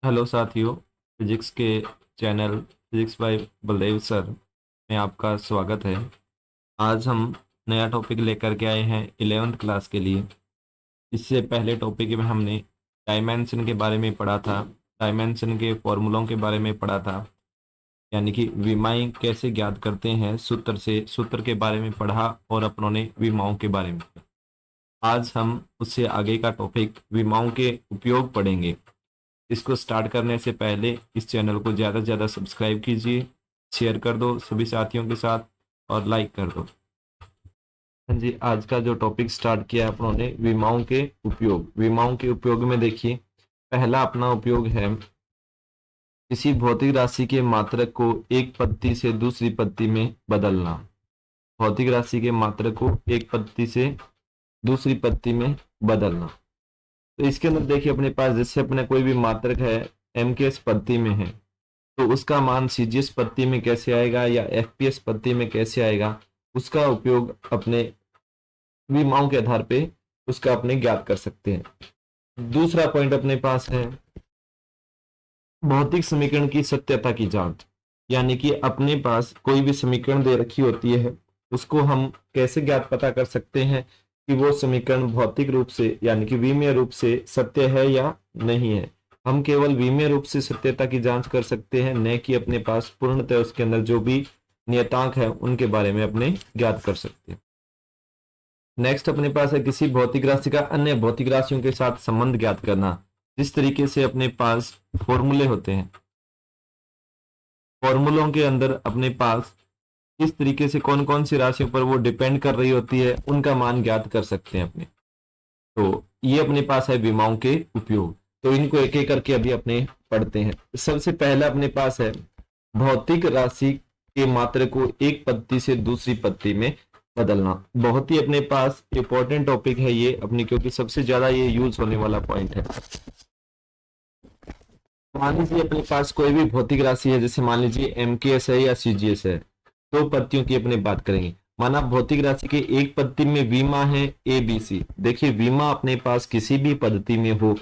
Hello साथियों, physics के channel physics bye Baldev sir में आपका स्वागत है। आज हम नया टॉपिक लेकर के आए हैं 11th क्लास के लिए। इससे पहले टॉपिक में हमने डायमेंशन के बारे में पढ़ा था, डायमेंशन के फॉर्मूलों के बारे में पढ़ा था, यानी कि विमाएं कैसे ज्ञात करते हैं सूत्र के बारे में पढ़ा और अपनों ने विमाओं के बारे में। आज हम उससे आगे का टॉपिक विमाओं के उपयोग पढ़ेंगे। इसको स्टार्ट करने से पहले इस चैनल को ज़्यादा से ज़्यादा सब्सक्राइब कीजिए, शेयर कर दो सभी साथियों के साथ और लाइक कर दो। हाँ जी, आज का जो टॉपिक स्टार्ट किया है अपनों ने विमाओं के उपयोग। विमाओं के उपयोग में देखिए, पहला अपना उपयोग है किसी भौतिक राशि के मात्रक को एक पत्ती से दूसरी पत्ती में बदलना। भौतिक राशि के मात्रक को एक पत्ती से दूसरी पत्ती में बदलना। तो इसके अंदर देखिए अपने पास जैसे अपने कोई भी मात्रक है एम के एस पत्ती में है, तो उसका मान सी जी एस पत्ती में कैसे आएगा या एफ पी एस पत्ती में कैसे आएगा, उसका उपयोग अपने विमाओं के आधार पे उसका अपने ज्ञात कर सकते हैं। दूसरा पॉइंट अपने पास है भौतिक समीकरण की सत्यता की जांच, यानी कि अपने पास कोई भी समीकरण दे रखी होती है, उसको हम कैसे ज्ञात पता कर सकते हैं कि वो समीकरण भौतिक रूप से यानी कि विमीय रूप से सत्य है या नहीं है। हम केवल विमीय रूप से सत्यता की जांच कर सकते हैं, न कि अपने पास पूर्णतः उसके अंदर जो भी नियतांक है उनके बारे में अपने ज्ञात कर सकते हैं। नेक्स्ट अपने पास है किसी भौतिक राशि का अन्य भौतिक राशियों के साथ संबंध ज्ञात करना। जिस तरीके से अपने पास फॉर्मूले होते हैं, फॉर्मूलों के अंदर अपने पास किस तरीके से कौन कौन सी राशियों पर वो डिपेंड कर रही होती है उनका मान ज्ञात कर सकते हैं अपने। तो ये अपने पास है विमाओं के उपयोग। तो इनको एक एक करके अभी अपने पढ़ते हैं। सबसे पहला अपने पास है भौतिक राशि के मात्रक को एक पत्ती से दूसरी पत्ती में बदलना। बहुत ही अपने पास इंपॉर्टेंट टॉपिक है ये अपनी, क्योंकि सबसे ज्यादा ये यूज होने वाला पॉइंट है। मान लीजिए अपने पास कोई भी भौतिक राशि है, जैसे मान लीजिए एम के एस है या सी जी एस है। दो पत्तियों की अपने बात करेंगे। माना भौतिक राशि के एक पत्ती में विमा है ए बी सी। देखिए विमा अपने पास किसी भी पद्धति में हो,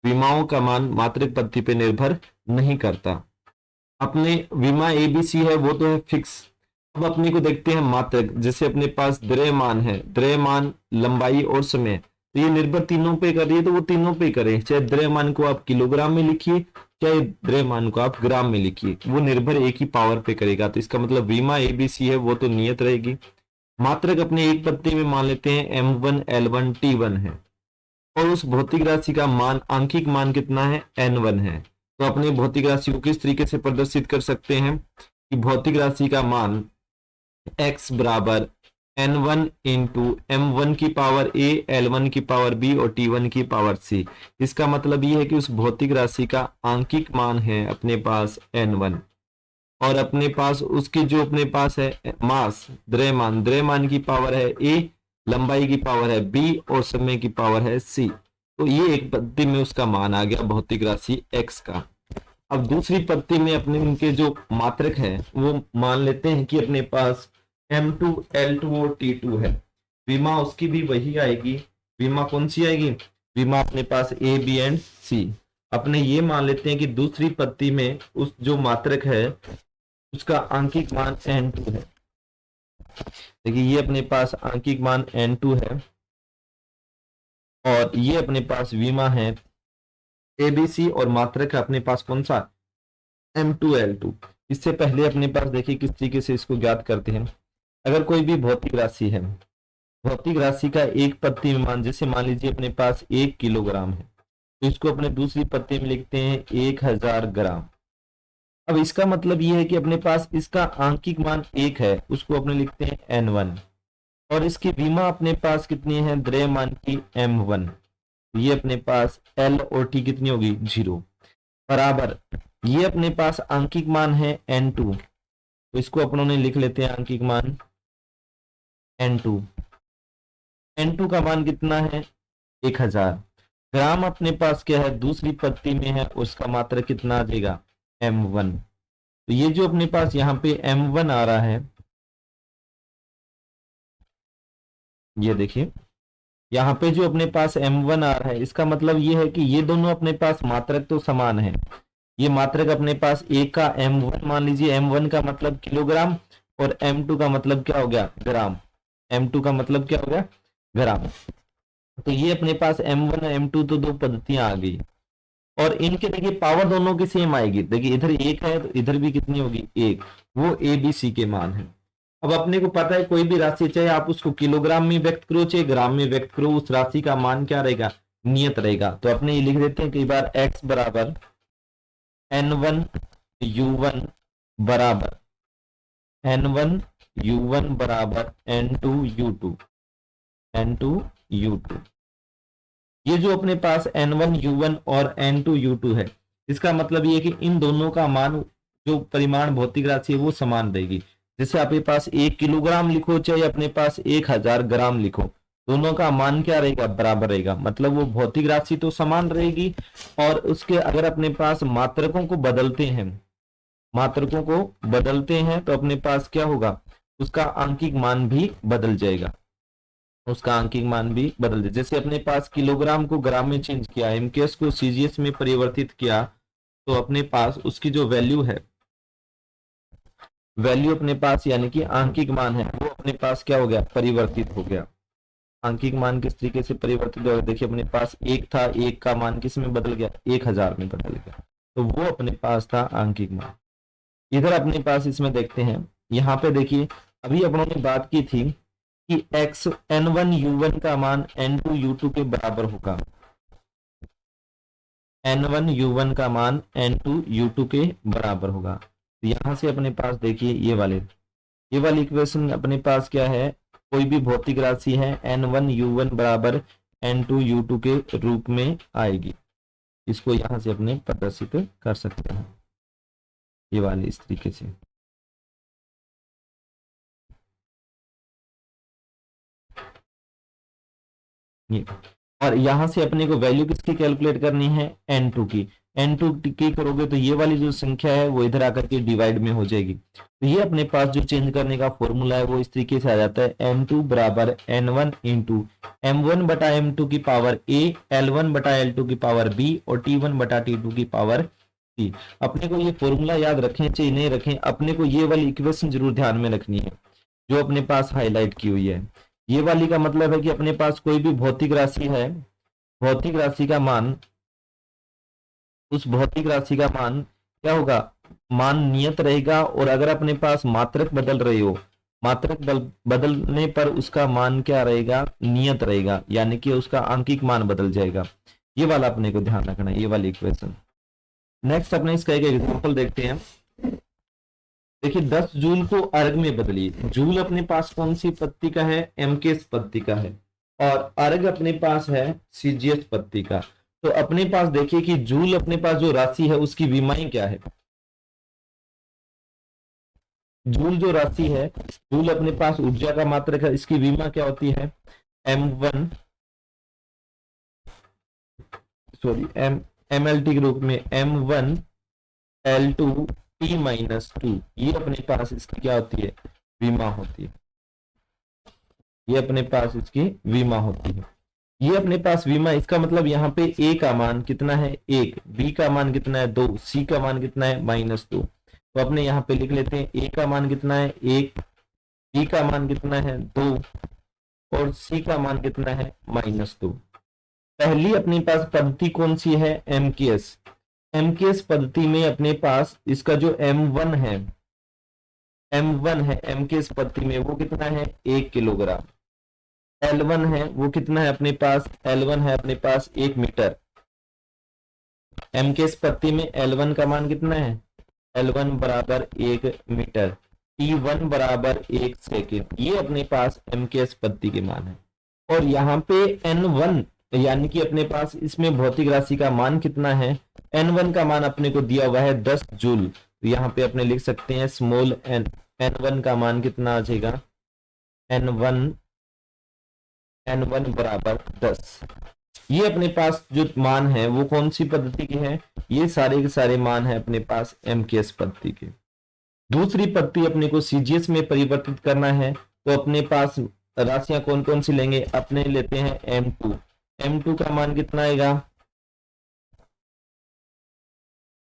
विमाओं का मान मात्रक पत्ती पे निर्भर नहीं करता। अपने विमा ए बी सी है वो तो है फिक्स। अब अपने को देखते हैं मात्रक, जैसे अपने पास द्रव्यमान है, द्रव्यमान, लंबाई और समय, तो ये निर्भर तीनों पे कर रही है, तो वो तीनों पे करें। चाहे द्रव्यमान को आप किलोग्राम में लिखिए, चाहे द्रव्यमान को आप ग्राम में लिखिए, वो निर्भर एक ही पावर पे करेगा। तो इसका मतलब विमा एबीसी है वो तो नियत रहेगी। मात्रक अपने एक पत्ती में मान लेते हैं M1 L1 T1 है, और उस भौतिक राशि का मान, आंकिक मान कितना है, N1 है। तो अपने भौतिक राशि को किस तरीके से प्रदर्शित कर सकते हैं कि भौतिक राशि का मान x बराबर n1 इंटू m1 की पावर a, l1 की पावर b और t1 की पावर c। इसका मतलब ये है कि उस भौतिक राशि का आंकिक मान है अपने पास n1, और अपने पास उसकी जो अपने पास है मास, द्रव्यमान, द्रव्यमान की पावर है a, लंबाई की पावर है b और समय की पावर है c। तो ये एक पत्ती में उसका मान आ गया भौतिक राशि x का। अब दूसरी पत्ती में अपने उनके जो मात्रक है वो मान लेते हैं कि अपने पास M2 L2 और T2 है। विमा उसकी भी वही आएगी। विमा कौन सी आएगी? विमा अपने पास A, B एंड C। अपने ये मान लेते हैं कि दूसरी पत्ती में उस जो मात्रक है उसका आंकिक मान N2 है। देखिए ये अपने पास आंकिक मान N2 है, और ये अपने पास विमा है ABC, और मात्रक है अपने पास कौन सा, M2L2। इससे पहले अपने पास देखिए किस तरीके से इसको ज्ञात करते हैं। अगर कोई भी भौतिक राशि है, भौतिक राशि का एक पत्ती में मान, जैसे मान लीजिए अपने पास 1 किलोग्राम है, तो इसको अपने दूसरी पत्ती में लिखते हैं 1000 ग्राम। अब इसका मतलब ये है कि अपने पास इसका आंकिक मान 1 है, उसको अपने लिखते हैं N1, और इसकी विमा अपने पास कितनी है, द्रव्यमान की M1। ये अपने पास L और T कितनी होगी, 0, बराबर ये अपने पास आंकिक मान है N2, तो इसको अपनों ने लिख लेते हैं आंकिक मान N2। N2 का मान कितना है, 1000 ग्राम। अपने पास क्या है, दूसरी पत्ती में है, उसका मात्रा कितना आ जाएगा, M1। तो ये जो अपने पास यहाँ पे M1 आ रहा है, ये देखिए यहाँ पे जो अपने पास M1 आ रहा है, इसका मतलब ये है कि ये दोनों अपने पास मात्रक तो समान है, ये मात्रक अपने पास A का M1 मान लीजिए, M1 का मतलब किलोग्राम और M2 का मतलब क्या हो गया, ग्राम। M2 का मतलब क्या हो गया, ग्राम। तो ये अपने पास M1 और M2 तो दो पद्धतियां आ गई, और इनके देखिए पावर दोनों की सेम आएगी। देखिए इधर एक है तो इधर भी कितनी होगी, एक, वो ए बी सी के मान है। अब अपने को पता है कोई भी राशि चाहे आप उसको किलोग्राम में व्यक्त करो चाहे ग्राम में व्यक्त करो, उस राशि का मान क्या रहेगा, नियत रहेगा। तो अपने ये लिख देते हैं कई बार x बराबर n1 u1 बराबर n1 u1 बराबर n2 u2 n2 u2। ये जो अपने पास n1 u1 और n2 u2 है, इसका मतलब ये कि इन दोनों का मान, जो परिमाण भौतिक राशि है वो समान रहेगी। जैसे आपके पास 1 किलोग्राम लिखो चाहे अपने पास 1000 ग्राम लिखो, दोनों का मान क्या रहेगा, बराबर रहेगा। मतलब वो भौतिक राशि तो समान रहेगी, और उसके अगर अपने पास मात्रकों को बदलते हैं, मात्रकों को बदलते हैं तो अपने पास क्या होगा, उसका आंकिक मान भी बदल जाएगा, उसका आंकिक मान भी बदल दे। जैसे अपने पास किलोग्राम को ग्राम में चेंज किया, एमकेएस को सीजीएस में परिवर्तित किया, तो अपने पास उसकी जो वैल्यू है, वैल्यू अपने पास यानी कि आंकिक मान है, वो अपने पास क्या हो गया, परिवर्तित हो गया। आंकिक मान किस तरीके से परिवर्तित हो गया, देखिए अपने पास एक था, एक का मान किस में बदल गया, 1000 में बदल गया, तो वो अपने पास था आंकिक मान। इधर अपने पास इसमें देखते हैं, यहाँ पे देखिए अभी अपनों ने बात की थी कि x n1 u1 का मान n2 u2 के बराबर होगा, n1 u1 का मान n2 u2 के बराबर होगा। तो यहां से अपने पास देखिए ये वाली इक्वेशन अपने पास क्या है, कोई भी भौतिक राशि है n1 u1 बराबर n2 u2 के रूप में आएगी। इसको यहां से अपने प्रदर्शित कर सकते हैं, ये वाली इस तरीके से। ये और यहां से अपने को वैल्यू किसकी कैलकुलेट करनी है, n2 की। n2 की करोगे तो ये वाली जो संख्या है वो इधर आकर के डिवाइड में हो जाएगी। तो ये अपने पास जो चेंज करने का फॉर्मूला है वो इस तरीके से आ जाता है, n2 बराबर n1 इंटू m1 बटा m2 की पावर a, l1 बटा l2 की पावर b और t1 बटा t2 की पावर c। अपने को ये फॉर्मूला याद रखें चाहे नहीं रखें, अपने को ये वाली इक्वेशन जरूर ध्यान में रखनी है जो अपने पास हाईलाइट की हुई है। ये वाली का मतलब है कि अपने पास कोई भी भौतिक राशि है, भौतिक राशि का मान, उस भौतिक राशि का मान क्या होगा, मान नियत रहेगा। और अगर अपने पास मात्रक बदल रही हो, मात्रक बदलने पर उसका मान क्या रहेगा, नियत रहेगा, यानी कि उसका आंकिक मान बदल जाएगा। ये वाला अपने को ध्यान रखना है, ये वाली इक्वेशन। नेक्स्ट अपने इसका एक एग्जांपल देखते हैं। देखिए 10 जूल को अर्ग में बदलिए। जूल अपने पास कौन सी पद्धति का है, एमकेएस पद्धति का है, और अर्ग अपने पास है सीजीएस पद्धति का। तो अपने पास देखिए कि जूल अपने पास जो राशि है उसकी विमाएं क्या है। जूल जो राशि है, जूल अपने पास ऊर्जा का मात्रक है, इसकी विमा क्या होती है, m1 सॉरी mlt के रूप में m1 l2 t-2। ये अपने पास इसकी क्या होती है, विमा होती है। ये अपने पास इसकी विमा होती है। ये अपने पास विमा, इसका मतलब यहाँ पे a का मान कितना है, 1, b का मान कितना है, 2, c का मान कितना है, -2। तो अपने यहाँ पे लिख लेते हैं a का मान कितना है, 1, b का मान कितना है, 2 और c का मान कितना है, -2। पहली अपने पास पद्धति कौन सी है, एमकेएस। एमकेएस पद्धति में अपने पास इसका जो m1 है, m1 है एमकेएस पद्धति में, वो कितना है, 1 किलोग्राम। L1 है वो कितना है अपने पास, L1 है अपने पास 1 मीटर। एमकेएस पद्धति में L1 का मान कितना है, L1 बराबर 1 मीटर, T1 बराबर 1 सेकेंड। ये अपने पास एमकेएस पद्धति के मान है। और यहाँ पे N1 यानी कि अपने पास इसमें भौतिक राशि का मान कितना है, N1 का मान अपने को दिया हुआ है 10 जूल। तो यहाँ पे अपने लिख सकते हैं स्मॉल n, N1 का मान कितना आ जाएगा, N1 बराबर 10। ये अपने पास जो मान है वो कौन सी पद्धति के हैं, ये सारे के सारे मान है अपने पास एमकेएस पद्धति के। दूसरी पद्धति अपने को सीजीएस में परिवर्तित करना है, तो अपने पास राशियां कौन कौन सी लेंगे, अपने लेते हैं m2। m2 का मान कितना आएगा,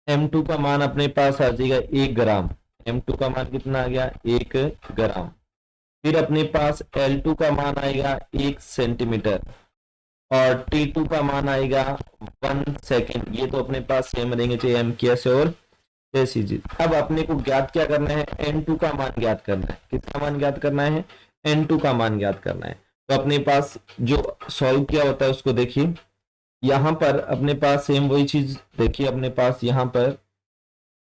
M2 का मान अपने पास आ जाएगा 1 ग्राम। M2 का मान कितना आ गया? 1 ग्राम। फिर अपने पास L2 का मान आएगा 1 सेंटीमीटर और T2 का मान आएगा 1 सेकेंड। ये तो अपने पास सेम रहेंगे, चाहे MKS और जी। अब अपने को ज्ञात क्या करना है? N2 का मान ज्ञात करना है। किसका मान ज्ञात करना है? N2 का मान ज्ञात करना है। तो अपने पास जो सॉल्व किया होता है उसको देखिए, यहां पर अपने पास सेम वही चीज देखिए, अपने पास यहां पर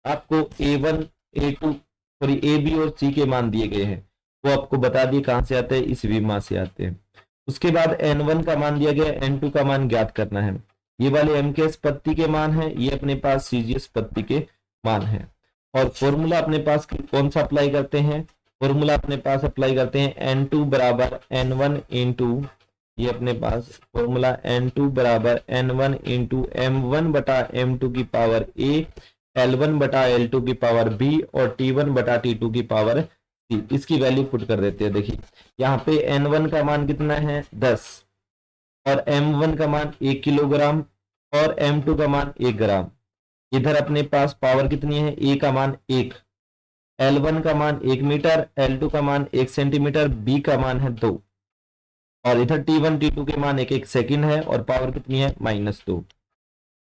आपको A1 A2 सॉरी AB और C के मान दिए गए हैं। वो आपको बता दिए कहां से आते हैं, इस विमा से आते हैं। उसके बाद N1 का मान दिया गया, N2 का मान ज्ञात करना है। ये वाले MKS पत्ती के मान है, ये अपने पास CGS पत्ती के मान है। और फॉर्मूला अपने पास कौन सा अप्लाई करते हैं? फॉर्मूला अपने पास अप्लाई करते हैं N2 बराबर N1 इंटू, ये अपने पास फॉर्मूला N2 बराबर N1 इंटू M1 बटा M2 की पावर A, L1 बटा L2 की पावर B और T1 बटा T2 की पावर C। इसकी वैल्यू पुट कर देते हैं। देखिए यहाँ पे N1 का मान कितना है? 10 और M1 का मान 1 किलोग्राम और M2 का मान 1 ग्राम। इधर अपने पास पावर कितनी है? A का मान 1, L1 का मान 1 मीटर, L2 का मान 1 सेंटीमीटर, B का मान है 2 और इधर T1 T2 के मान 1 1 सेकंड है और पावर कितनी है? -2।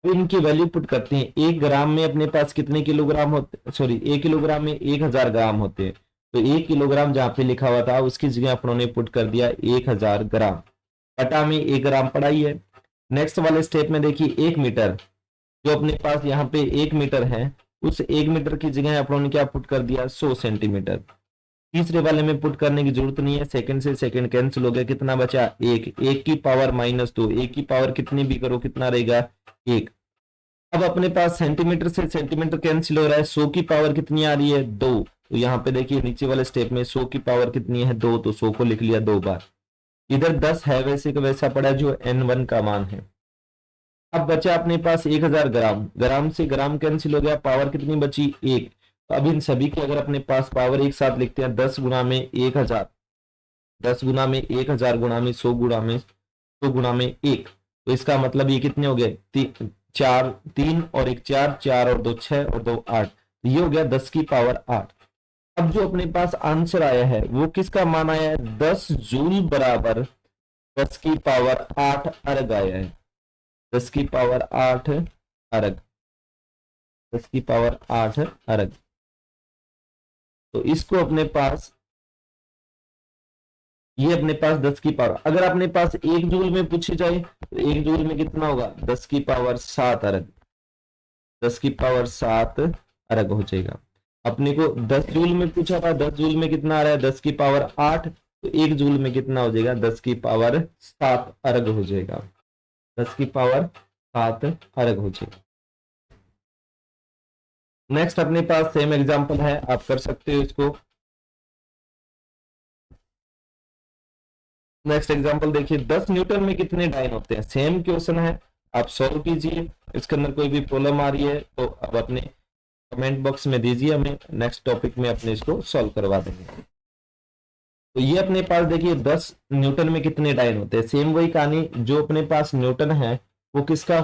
तो इनकी वैल्यू पुट करते हैं। 1 ग्राम में अपने पास कितने किलोग्राम होते, सॉरी 1 किलोग्राम में 1000 ग्राम होते हैं। तो 1 किलोग्राम जहां पे लिखा हुआ था उसकी जगह अपनों ने पुट कर दिया 1000 ग्राम। बटा में 1 ग्राम पड़ा ही है। नेक्स्ट वाले स्टेप में देखिए 1 मीटर, जो अपने पास यहाँ पे 1 मीटर है, उस 1 मीटर की जगह अपनों ने क्या पुट कर दिया? 100 सेंटीमीटर। तीसरे वाले में पुट करने की जरूरत नहीं है, सेकंड से सेकंड कैंसिल हो गया। कितना बचा? 1 की पावर -2। 1 की पावर कितनी भी करो कितना रहेगा? 1। अब अपने पास सेंटीमीटर से सेंटीमीटर कैंसिल हो रहा है। 100 की पावर कितनी आ रही है? 2। तो यहाँ पे देखिए नीचे वाले स्टेप में 100 की पावर कितनी है? 2। तो 100 को लिख लिया 2 बार। इधर 10 है वैसे का वैसा पड़ा जो N1 का मान है। अब बचा अपने पास 1000 ग्राम। ग्राम से ग्राम कैंसिल हो गया, पावर कितनी बची? 1। तो अब इन सभी की अगर अपने पास पावर एक साथ लिखते हैं, 10 गुना में 1000, 10 गुना में 1000 गुना में 100 गुना में 100 गुना में 1। तो इसका मतलब ये कितने हो गए? 4, 3 और 1 4, 4 और 2 6 और 2 8। ये हो गया 10 की पावर 8। अब जो अपने पास आंसर आया है वो किसका मान आया है? 10 जूल बराबर 10 की पावर 8 अर्ग आया है। 10 की पावर 8 अर्ग, 10 की पावर 8 अर्ग। तो इसको अपने पास, ये अपने पास 10 की पावर, अगर अपने पास 1 जूल में पूछी जाए तो 1 जूल में कितना होगा? 10 की पावर 7 अर्ग, 10 की पावर 7 अर्ग हो जाएगा। अपने को 10 जूल में पूछा था, 10 जूल में कितना आ रहा है? 10 की पावर 8। तो 1 जूल में कितना हो जाएगा? 10 की पावर 7 अर्ग हो जाएगा। 10 की पावर 7 अर्ग हो जाएगा। नेक्स्ट अपने पास सेम एग्जांपल है, आप कर सकते हो इसको। नेक्स्ट एग्जांपल देखिए, 10 न्यूटन में कितने डाइन होते हैं? सेम क्वेश्चन है, आप सॉल्व कीजिए। इसके अंदर कोई भी प्रॉब्लम आ रही है तो अब अपने कमेंट बॉक्स में दीजिए, हमें नेक्स्ट टॉपिक में अपने इसको सॉल्व करवा देंगे। तो ये अपने पास देखिए 10 न्यूटन में कितने डाइन होते हैं। सेम वही कहानी, जो अपने पास न्यूटन है वो किसका,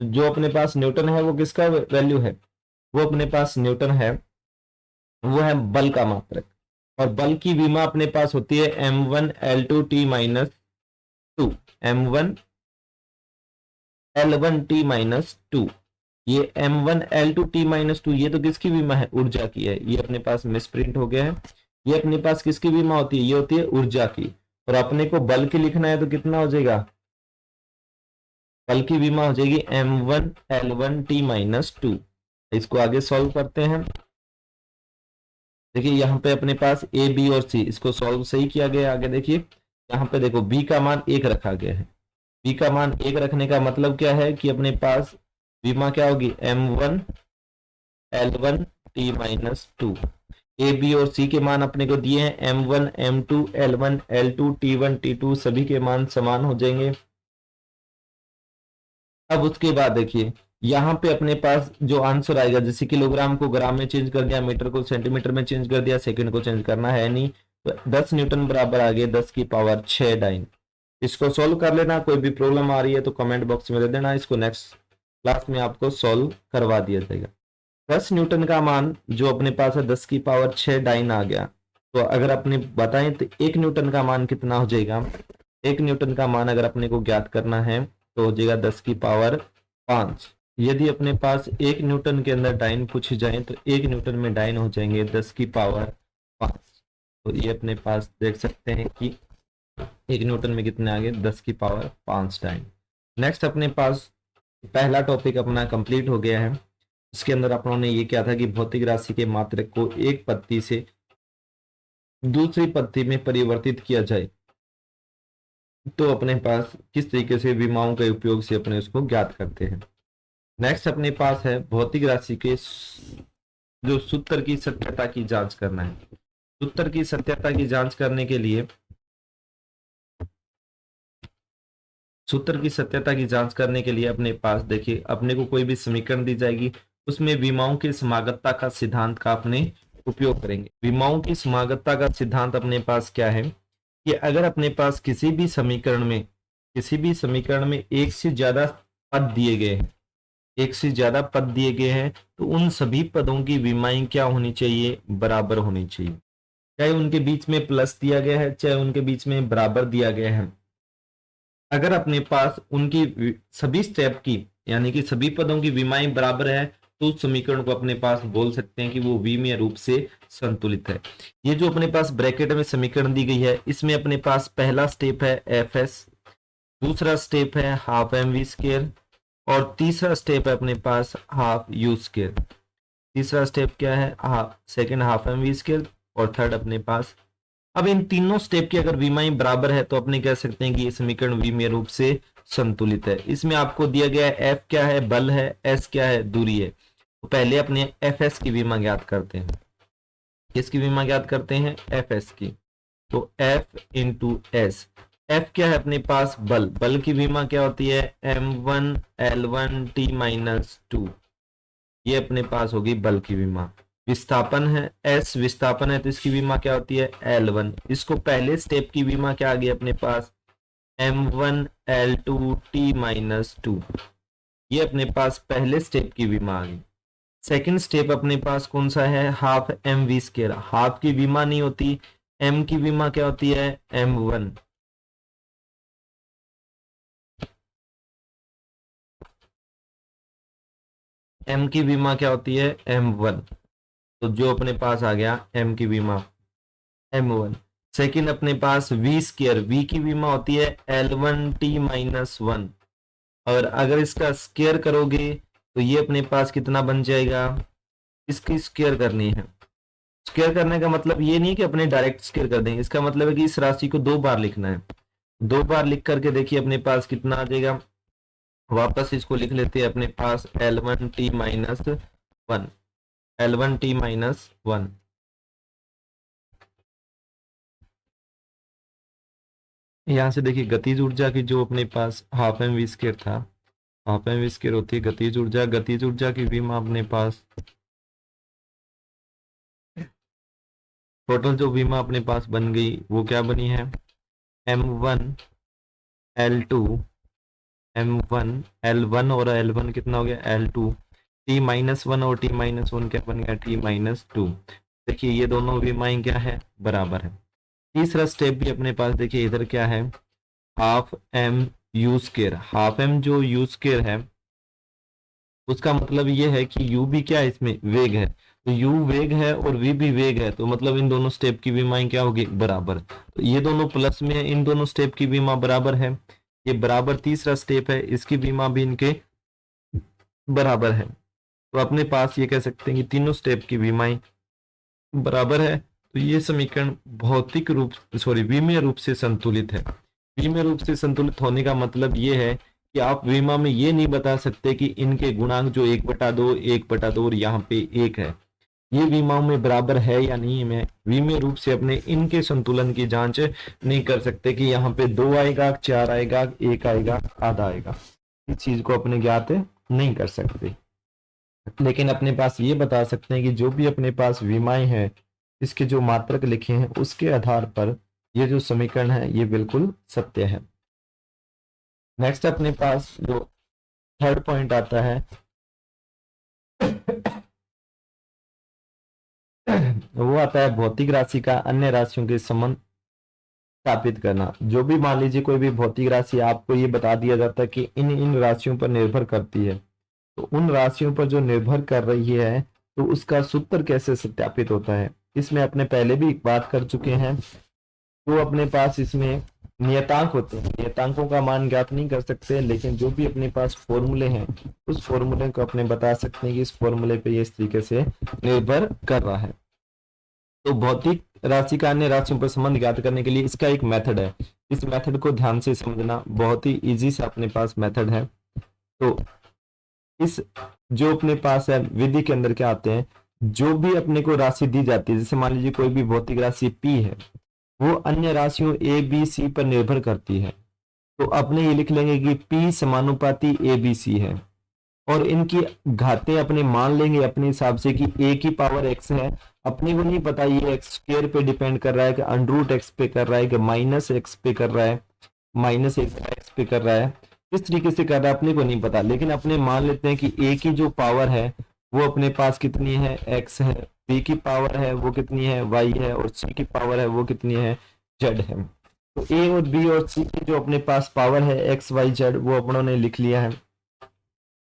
जो अपने पास न्यूटन है वो किसका वैल्यू है? वो अपने पास न्यूटन है, वो है बल का मात्रक। और बल की विमा अपने पास होती है M1 L2 T minus 2, M1 L1 T minus 2। ये M1 L2 T माइनस 2 ये तो किसकी विमा है? ऊर्जा की है। ये अपने पास मिसप्रिंट हो गया है। ये अपने पास किसकी विमा होती है? ये होती है ऊर्जा की। और अपने को बल की लिखना है तो कितना हो जाएगा? बल की विमा हो जाएगी M1 L1 T माइनस 2। इसको आगे सॉल्व करते हैं। देखिए यहाँ पे अपने पास A B और C, इसको सॉल्व सही किया गया। आगे देखिए यहाँ पे देखो B का मान 1 रखा गया है। B का मान 1 रखने का मतलब क्या है कि अपने पास विमा क्या होगी? M1 L1 T minus 2। A B और C के मान अपने को दिए हैं M1 M2 L1 L2 T1 T2, सभी के मान समान हो जाएंगे। अब उसके बाद देखिए यहाँ पे अपने पास जो आंसर आएगा, जैसे किलोग्राम को ग्राम में चेंज कर दिया, मीटर को सेंटीमीटर में चेंज कर दिया, सेकंड को चेंज करना है नहीं, तो 10 न्यूटन बराबर आ गए 10 की पावर 6 डाइन। इसको सोल्व कर लेना। कोई भी प्रॉब्लम आ रही है तो कमेंट बॉक्स में दे देना। इसको नेक्स्ट क्लास में आपको सॉल्व करवा दिया जाएगा। 10 न्यूटन का मान जो अपने पास है 10 की पावर 6 डाइन आ गया। तो अगर अपने बताएं तो 1 न्यूटन का मान कितना हो जाएगा? 1 न्यूटन का मान अगर अपने को ज्ञात करना है तो हो जाएगा 10 की पावर 5। यदि अपने पास 1 न्यूटन के अंदर डाइन पूछे जाए तो 1 न्यूटन में डाइन हो जाएंगे 10 की पावर 5। तो ये अपने पास देख सकते हैं कि 1 न्यूटन में कितने आ गए? 10 की पावर 5 डाइन। नेक्स्ट अपने पास पहला टॉपिक अपना कंप्लीट हो गया है। इसके अंदर अपनों ने ये किया था कि भौतिक राशि के मात्रक को एक पत्ती से दूसरी पत्ती में परिवर्तित किया जाए तो अपने पास किस तरीके से विमाओं के उपयोग से अपने उसको ज्ञात करते हैं। नेक्स्ट अपने पास है भौतिक राशि के जो सूत्र की सत्यता की जांच करना है। सूत्र की सत्यता की जांच करने के लिए अपने पास देखिए अपने को कोई भी समीकरण दी जाएगी उसमें विमाओं की समागतता का सिद्धांत का अपने उपयोग करेंगे। विमाओं की समागतता का सिद्धांत अपने पास क्या है कि अगर अपने पास किसी भी समीकरण में एक से ज्यादा पद दिए हैं तो उन सभी पदों की विमाएं क्या होनी चाहिए? बराबर होनी चाहिए। चाहे उनके बीच में प्लस दिया गया है चाहे उनके बीच में बराबर दिया गया है, अगर अपने पास उनकी सभी स्टेप की यानी कि सभी पदों की विमाएं बराबर है तो उस समीकरण को अपने पास बोल सकते हैं कि वो विमीय रूप से संतुलित है। ये जो अपने पास ब्रैकेट में समीकरण दी गई है इसमें अपने पास पहला स्टेप है एफ एस, दूसरा स्टेप है हाफ एम वी स्क्वायर और तीसरा स्टेप है अपने पास हाफ यू स्क्वायर। तीसरा स्टेप क्या है? Second half m v square और थर्ड अपने पास। अब इन तीनों स्टेप की अगर विमाएं बराबर है तो अपने कह सकते हैं कि ये समीकरण विमीय रूप से संतुलित है। इसमें आपको दिया गया है एफ क्या है? बल है। एस क्या है? दूरी है। तो पहले अपने एफ एस की विमा ज्ञात करते हैं। किसकी विमा ज्ञात करते हैं? एफ एस की। तो एफ इंटू एस। एफ क्या है अपने पास? बल। बल की विमा क्या होती है? m1l1t-2। ये अपने पास होगी बल की विमा। विस्थापन है एस, विस्थापन है तो इसकी विमा क्या होती है? L1। इसको पहले स्टेप की विमा क्या आ गई अपने पास? m1l2t-2। ये अपने पास पहले स्टेप की विमा आ गई। सेकंड स्टेप अपने पास कौन सा है? Half m v square. Half की विमा नहीं होती, m की विमा क्या होती है? m1। m की विमा क्या होती है? m1। तो जो अपने पास आ गया m की विमा m1। सेकंड अपने पास v स्क्वायर। v की विमा होती है l1t-1 और अगर इसका स्क्वायर करोगे तो ये अपने पास कितना बन जाएगा? इसकी स्क्वायर करनी है। स्क्वायर करने का मतलब ये नहीं कि अपने डायरेक्ट स्क्वायर कर देंगे, इसका मतलब है कि इस राशि को 2 बार लिखना है। 2 बार लिख करके देखिए अपने पास कितना आ जाएगा। वापस इसको लिख लेते हैं अपने पास l1t-1 l1t-1। यहाँ से देखिए गतिज ऊर्जा की जो अपने पास हाफ एम वी स्क्वायर था, हाफ एम वी स्क्वायर होती है गतिज ऊर्जा। गतिज ऊर्जा की विमा अपने पास टोटल जो विमा अपने पास बन गई वो क्या बनी है? m1 l2 m1 l1 और l1 कितना हो गया? l2 t-1 और t-1 क्या बन गया? t-2। देखिए ये दोनों विमाएं क्या है? बराबर है। तीसरा स्टेप भी अपने पास देखिए इधर क्या है? Half m u square. Half m जो यू स्क्वायर है उसका मतलब ये है कि u भी क्या है? इसमें वेग है। तो u वेग है और v भी वेग है तो मतलब इन दोनों स्टेप की विमाएं क्या होगी? बराबर। तो ये दोनों प्लस में है, इन दोनों स्टेप की विमा बराबर है। ये बराबर तीसरा स्टेप है, इसकी विमा भी इनके बराबर है। तो अपने पास ये कह सकते हैं कि तीनों स्टेप की विमाएं बराबर है। तो ये समीकरण विमीय रूप से संतुलित है। विमीय रूप से संतुलित होने का मतलब ये है कि आप विमा में ये नहीं बता सकते कि इनके गुणांक जो 1/2 1/2 और यहाँ पे 1 है ये विमाओं में बराबर है या नहीं। मैं विमीय रूप से अपने इनके संतुलन की जांच नहीं कर सकते कि यहाँ पे 2 आएगा, 4 आएगा, 1 आएगा, आधा आएगा। इस चीज को अपने ज्ञात नहीं कर सकते, लेकिन अपने पास ये बता सकते हैं कि जो भी अपने पास विमाएं हैं इसके जो मात्रक लिखे हैं उसके आधार पर ये जो समीकरण है ये बिल्कुल सत्य है। नेक्स्ट अपने पास जो थर्ड पॉइंट आता है वो आता है भौतिक राशि का अन्य राशियों के संबंध स्थापित करना। जो भी मान लीजिए कोई भी भौतिक राशि आपको ये बता दिया जाता है कि इन इन राशियों पर निर्भर करती है, तो उन राशियों पर जो निर्भर कर रही है तो उसका सूत्र कैसे सत्यापित होता है, इसमें अपने पहले भी एक बात कर चुके हैं। तो अपने पास इसमें नियतांक होते हैं, नियतांकों का मान ज्ञात नहीं कर सकते, लेकिन जो भी अपने पास फॉर्मूले हैं उस फॉर्मूले को अपने बता सकते हैं कि इस फॉर्मूले पे ये इस तरीके से निर्भर कर रहा है। तो भौतिक राशि का अन्य राशियों पर संबंध ज्ञात करने के लिए इसका एक मेथड है। इस मेथड को ध्यान से समझना, बहुत ही इजी सा अपने पास मेथड है। तो इस जो अपने पास है विधि के अंदर क्या आते हैं, जो भी अपने को राशि दी जाती है, जैसे मान लीजिए कोई भी भौतिक राशि P है, वो अन्य राशियों A B C पर निर्भर करती है, तो अपने ये लिख लेंगे कि P समानुपाती A B C है, और इनकी घातें अपने मान लेंगे अपने हिसाब से कि A की पावर x है। अपने को नहीं पता ये x स्क्वायर पे डिपेंड कर रहा है कि अंडर x पे कर रहा है कि माइनस x पे कर रहा है, माइनस x पे कर रहा है, किस तरीके से कर रहा है अपने को नहीं पता, लेकिन अपने मान लेते हैं कि A की जो पावर है वो अपने पास कितनी है, x है, B की पावर है वो कितनी है, y है, और C की पावर है वो कितनी है, z है। तो A और B और C की जो अपने पास पावर है x y z वो अपनों ने लिख लिया है,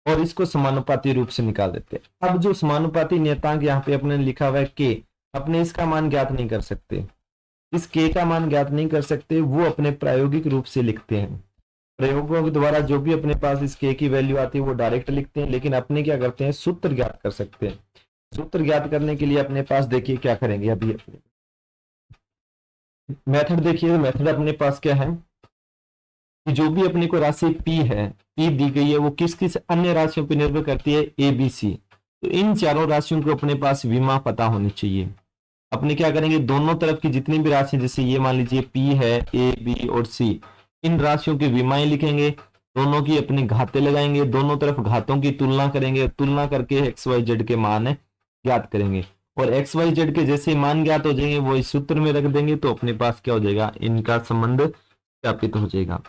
और इसको समानुपाती रूप से निकाल देते हैं। अब जो समानुपाती नियतांक यहाँ पे अपने लिखा हुआ है k, अपने इसका मान ज्ञात नहीं कर सकते, इस k का मान ज्ञात नहीं कर सकते, वो अपने प्रायोगिक रूप से लिखते हैं। प्रयोगों के द्वारा जो भी अपने पास इस k की वैल्यू आती है वो डायरेक्ट लिखते हैं, लेकिन अपने क्या करते हैं, सूत्र ज्ञात कर सकते हैं। सूत्र ज्ञात करने के लिए अपने पास देखिए क्या करेंगे, अभी अपने मेथड देखिए, मेथड अपने पास क्या है कि जो भी अपने को राशि P है, P दी गई है, वो किस किस अन्य राशियों पर निर्भर करती है, A B C। तो इन चारों राशियों को अपने पास विमा पता होनी चाहिए। अपने क्या करेंगे, दोनों तरफ की जितनी भी राशि, जैसे ये मान लीजिए P है, A B और C, इन राशियों की विमाएं लिखेंगे, दोनों की अपनी घातें लगाएंगे, दोनों तरफ घातों की तुलना करेंगे, तुलना करके एक्स वाई जेड के मान ज्ञात करेंगे, और एक्स वाई जेड के जैसे मान ज्ञात हो जाएंगे वो इस सूत्र में रख देंगे, तो अपने पास क्या हो जाएगा, इनका संबंध स्थापित हो जाएगा।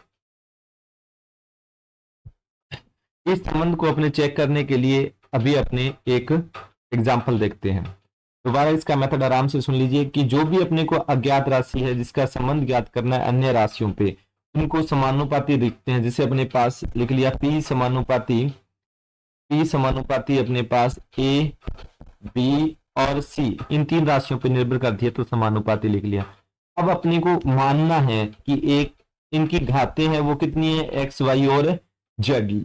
इस संबंध को अपने चेक करने के लिए अभी अपने एक एग्जाम्पल देखते हैं। दोबारा इसका मेथड आराम से सुन लीजिए कि जो भी अपने को अज्ञात राशि है जिसका संबंध ज्ञात करना है अन्य राशियों पे, उनको समानुपाती लिखते हैं। जैसे अपने पास लिख लिया P समानुपाती अपने पास A B और C, इन तीन राशियों पे निर्भर करती है, तो समानुपाती लिख लिया। अब अपने को मानना है कि एक इनकी घातें हैं वो कितनी है, x y और z।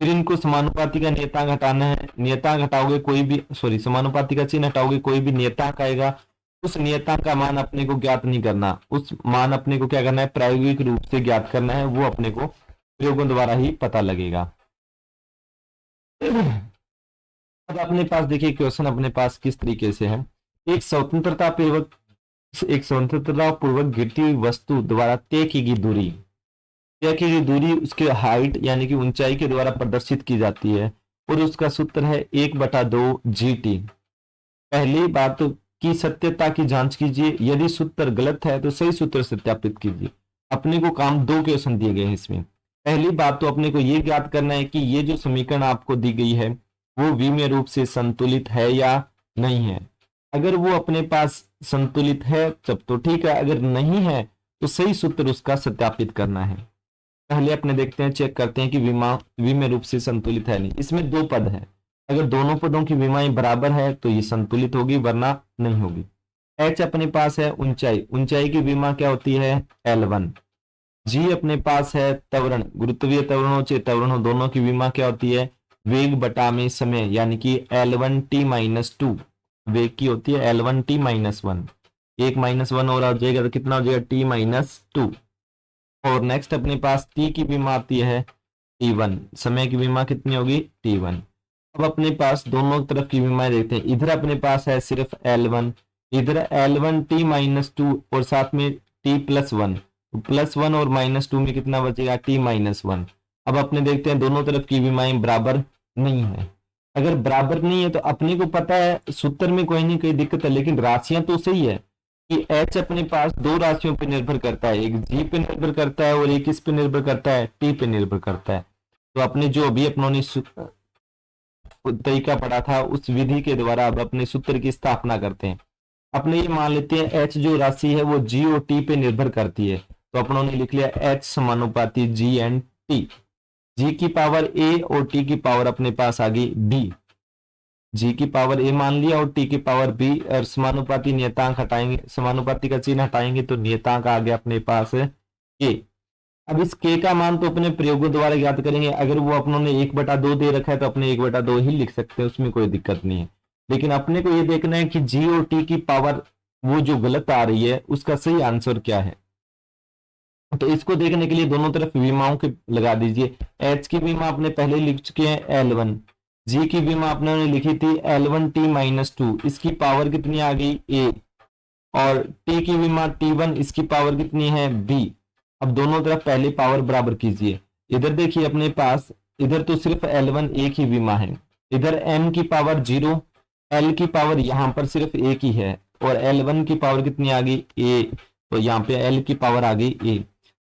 फिर इनको समानुपाती का नियतांक हटाना है, नियतांक हटाओगे कोई भी, सॉरी, समानुपाती का चिन्ह हटाओगे कोई भी नियतांक आएगा, उस नियतांक का मान अपने को ज्ञात नहीं करना, उस मान अपने को क्या करना है, प्रायोगिक रूप से ज्ञात करना है, वो अपने को प्रयोगों द्वारा ही पता लगेगा। अब अपने पास देखिए क्वेश्चन अपने पास किस तरीके से है, एक स्वतंत्रता पूर्वक गिरती हुई वस्तु द्वारा तय की गई दूरी उसके हाइट यानी कि ऊंचाई के द्वारा प्रदर्शित की जाती है, और उसका सूत्र है 1/2 GT। पहली बात की सत्यता की जांच कीजिए, यदि सूत्र गलत है तो सही सूत्र सत्यापित कीजिए। अपने को काम दो क्वेश्चन दिए गए हैं इसमें। पहली बात तो अपने को ये ज्ञात करना है कि ये जो समीकरण आपको दी गई है वो विमीय रूप से संतुलित है या नहीं है। अगर वो अपने पास संतुलित है तब तो ठीक है, अगर नहीं है तो सही सूत्र उसका सत्यापित करना है। पहले अपने देखते हैं, चेक करते हैं कि विमीय रूप से संतुलित है नहीं। इसमें दो पद है, अगर दोनों पदों की विमाएं बराबर है तो ये संतुलित होगी, वरना नहीं होगी। h अपने पास है ऊंचाई, ऊंचाई की विमा क्या होती है, L1। g अपने पास है त्वरण, गुरुत्वीय त्वरण हो चाहे त्वरण हो, दोनों की विमा क्या होती है, वेग बटा में समय, यानी कि L1t-2, वेग की होती है L1t-1, 1 - 1 और आ जाएगा तो कितना हो जाएगा, t-2। और नेक्स्ट अपने पास t की विमा आती है t1, समय की विमा कितनी होगी, t1। अब अपने पास दोनों तरफ की विमाएं देखते हैं, इधर अपने पास है सिर्फ L1, इधर L1t-2 और साथ में t+1, +1 और -2 में कितना बचेगा, t-1। अब अपने देखते हैं दोनों तरफ की विमाएं बराबर नहीं है। अगर बराबर नहीं है तो अपने को पता है सूत्र में कोई नहीं कोई दिक्कत है, लेकिन राशियां तो सही है कि h अपने पास दो राशियों पर निर्भर करता है, एक g पे निर्भर करता है और एक किस पे निर्भर करता है, t पे निर्भर करता है। तो अपने जो अभी अपनों ने तरीका पढ़ा था उस विधि के द्वारा अब अपने सूत्र की स्थापना करते हैं। अपने ये मान लेते हैं एच जो राशि है वो जी और टी पे निर्भर करती है, तो अपनों ने लिख लिया एच समानुपाती जी एंड टी। जी की पावर ए और टी की पावर अपने पास आ गई बी। जी की पावर ए मान लिया और टी की पावर बी, और समानुपाती नियतांक हटाएंगे, समानुपाती का चिन्ह हटाएंगे तो नियतांक आ गया अपने पास के। अब इस के का मान तो अपने प्रयोगों द्वारा ज्ञात करेंगे। अगर वो अपनों ने 1/2 दे रखा है तो अपने 1/2 ही लिख सकते हैं, उसमें कोई दिक्कत नहीं है। लेकिन अपने को ये देखना है कि जी और टी की पावर वो जो गलत आ रही है उसका सही आंसर क्या है। तो इसको देखने के लिए दोनों तरफ विमाओं के लगा दीजिए। एच की विमा आपने पहले लिख चुके हैं L1, जी की विमा आपने लिखी थी L1T-2, इसकी पावर कितनी आ गई A, और टी की विमा T1, इसकी पावर कितनी है B। अब दोनों तरफ पहले पावर बराबर कीजिए। इधर देखिए अपने पास, इधर तो सिर्फ L1 एक ही विमा है, इधर M की पावर 0, L की पावर यहाँ पर सिर्फ एक ही है, और L1 की पावर कितनी आ गई A, तो यहाँ पे L की पावर आ गई A।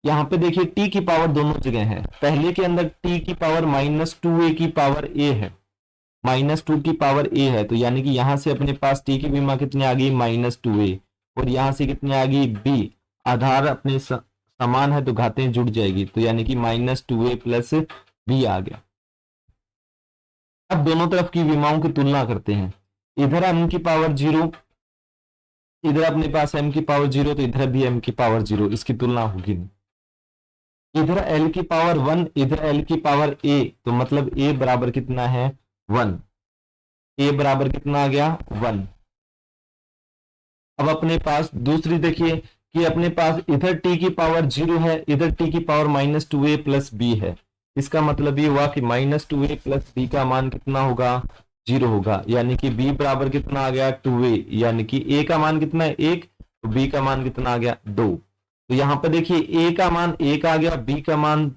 यहाँ पे देखिए टी की पावर दोनों जगह है, पहले के अंदर टी की पावर -2a की पावर a है, -2 की पावर a है, तो यानी कि यहाँ से अपने पास टी की विमा कितनी आ गई -2a, और यहाँ से कितनी आ गई b। आधार अपने समान है तो घातें जुड़ जाएगी, तो यानी कि -2a प्लस b आ गया। अब दोनों तरफ की विमाओं की तुलना करते हैं। इधर m की पावर 0, इधर अपने पास m की पावर 0, तो इधर भी m की पावर 0, इसकी तुलना होगी नहीं। इधर L की पावर 1, इधर L की पावर A, तो मतलब A बराबर कितना है 1, A बराबर कितना आ गया 1। अब अपने पास दूसरी देखिए कि अपने पास इधर T की पावर 0 है, इधर T की पावर -2a प्लस b है। इसका मतलब ये हुआ कि -2a प्लस b का मान कितना होगा 0 होगा, यानी कि b बराबर कितना आ गया 2a, यानी कि a का मान कितना है 1, तो b का मान कितना आ गया 2। तो यहाँ पे देखिए a का मान 1 आ गया, b का मान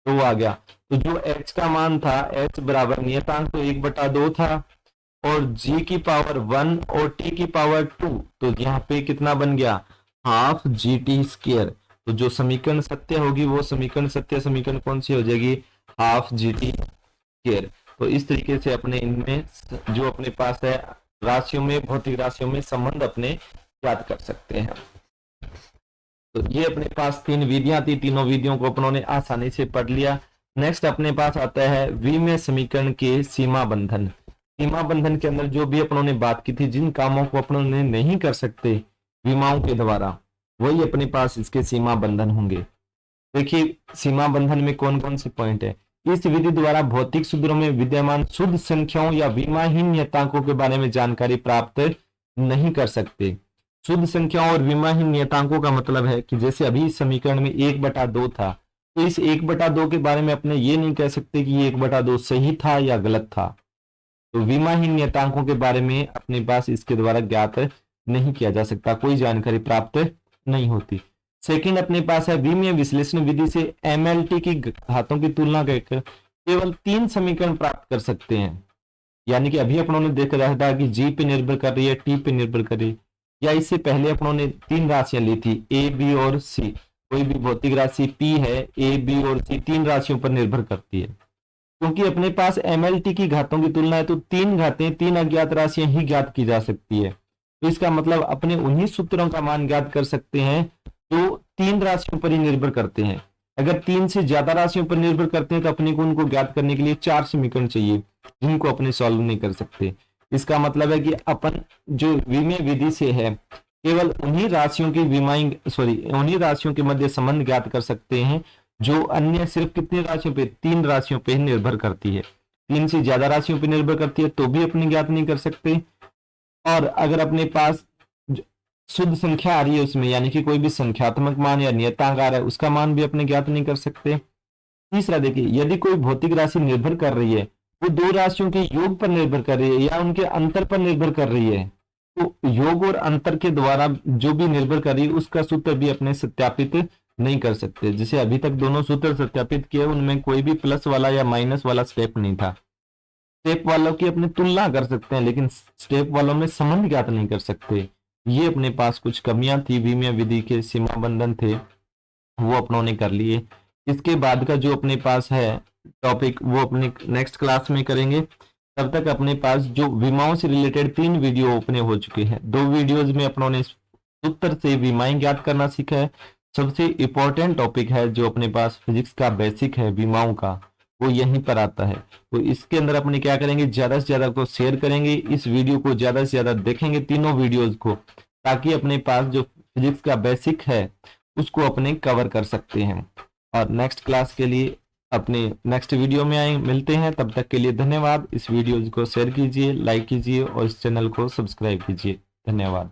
2 आ गया, तो जो h का मान था h बराबर नियतांक तो 1/2 था, और g की पावर 1 और t की पावर 2, तो यहाँ पे कितना बन गया हाफ जी टी स्क्वायर। तो जो समीकरण सत्य होगी वो समीकरण सत्य समीकरण कौन सी हो जाएगी हाफ जी टी स्क्वायर। तो इस तरीके से अपने इनमें जो अपने पास है राशियों में, भौतिक राशियों में संबंध अपने याद कर सकते हैं। तो ये अपने पास 3 विधियां थी, तीनों विधियों को अपनों ने आसानी से पढ़ लिया। नेक्स्ट अपने पास आता है विमेय समीकरण के सीमा बंधन। सीमा बंधन के अंदर जो भी अपनों ने बात की थी, जिन कामों को अपनों ने नहीं कर सकते विमाओं के द्वारा, वही अपने पास इसके सीमा बंधन होंगे। देखिए सीमा बंधन में कौन कौन से पॉइंट है। इस विधि द्वारा भौतिक सूत्रों में विद्यमान शुद्ध संख्याओं या विमाहीन नियतांकों के बारे में जानकारी प्राप्त नहीं कर सकते। शुद्ध संख्याओं और विमाहीन नियतांकों का मतलब है कि जैसे अभी इस समीकरण में 1/2 था, तो इस 1/2 के बारे में अपने ये नहीं कह सकते कि ये 1/2 सही था या गलत था। तो विमाहीन नियतांकों के बारे में अपने पास इसके द्वारा ज्ञात नहीं किया जा सकता, कोई जानकारी प्राप्त नहीं होती। सेकंड अपने पास है विमेय विश्लेषण विधि से MLT की घातों की तुलना कर केवल 3 समीकरण प्राप्त कर सकते हैं। यानी कि अभी अपनों ने देख रहा था कि जी पे निर्भर कर रही है, टी पे निर्भर कर रही है, या इससे पहले अपनों ने 3 राशियां ली थी ए बी और सी। कोई भी भौतिक राशि P है, ए बी और सी 3 राशियों पर निर्भर करती है। क्योंकि अपने पास MLT की घातों की तुलना है तो 3 घातें 3 अज्ञात राशियां ही ज्ञात की जा सकती है। तो इसका मतलब अपने उन्हीं सूत्रों का मान ज्ञात कर सकते हैं तो 3 राशियों पर ही निर्भर करते हैं। अगर 3 से ज्यादा राशियों पर निर्भर करते हैं तो अपने को उनको ज्ञात करने के लिए 4 समीकरण चाहिए, जिनको अपने सॉल्व नहीं कर सकते। इसका मतलब है कि अपन जो विमेय विधि से है केवल उन्हीं राशियों की उन्हीं राशियों के मध्य संबंध ज्ञात कर सकते हैं जो अन्य सिर्फ कितनी राशियों पे 3 राशियों पे निर्भर करती है। 3 से ज्यादा राशियों पे निर्भर करती है तो भी अपने ज्ञात नहीं कर सकते। और अगर अपने पास शुद्ध संख्या आ रही है उसमें, यानी कि कोई भी संख्यात्मक मान या नियतांक आ रहा है, उसका मान भी अपने ज्ञात नहीं कर सकते। तीसरा देखिए, यदि कोई भौतिक राशि निर्भर कर रही है वो 2 राशियों के योग पर निर्भर कर रही है या उनके अंतर पर निर्भर कर रही है, तो योग और अंतर के द्वारा जो भी निर्भर कर रही है उसका सूत्र भी अपने सत्यापित नहीं कर सकते। जैसे अभी तक दोनों सूत्र सत्यापित किए, उनमें कोई भी प्लस वाला या माइनस वाला स्टेप नहीं था। स्टेप वालों की अपने तुलना कर सकते हैं लेकिन स्टेप वालों में संबंध ज्ञात नहीं कर सकते। ये अपने पास कुछ कमियां थी, विमेय विधि के सीमा बंधन थे वो अपनों ने कर लिए। इसके बाद का जो अपने पास है टॉपिक वो अपने नेक्स्ट क्लास में करेंगे। तब तक अपने पास जो विमाओं से रिलेटेड 3 वीडियो अपने हो चुके हैं। 2 वीडियोज में अपनों ने सूत्र से विमाएं ज्ञात करना सीखा है। सबसे इंपॉर्टेंट टॉपिक है जो अपने पास फिजिक्स का बेसिक है विमाओं का, वो यहीं पर आता है। तो इसके अंदर अपने क्या करेंगे, ज्यादा से ज्यादा को शेयर करेंगे, इस वीडियो को ज्यादा से ज्यादा देखेंगे, तीनों वीडियोज को, ताकि अपने पास जो फिजिक्स का बेसिक है उसको अपने कवर कर सकते हैं। और नेक्स्ट क्लास के लिए अपने नेक्स्ट वीडियो में आए मिलते हैं। तब तक के लिए धन्यवाद। इस वीडियो को शेयर कीजिए, लाइक कीजिए और इस चैनल को सब्सक्राइब कीजिए। धन्यवाद।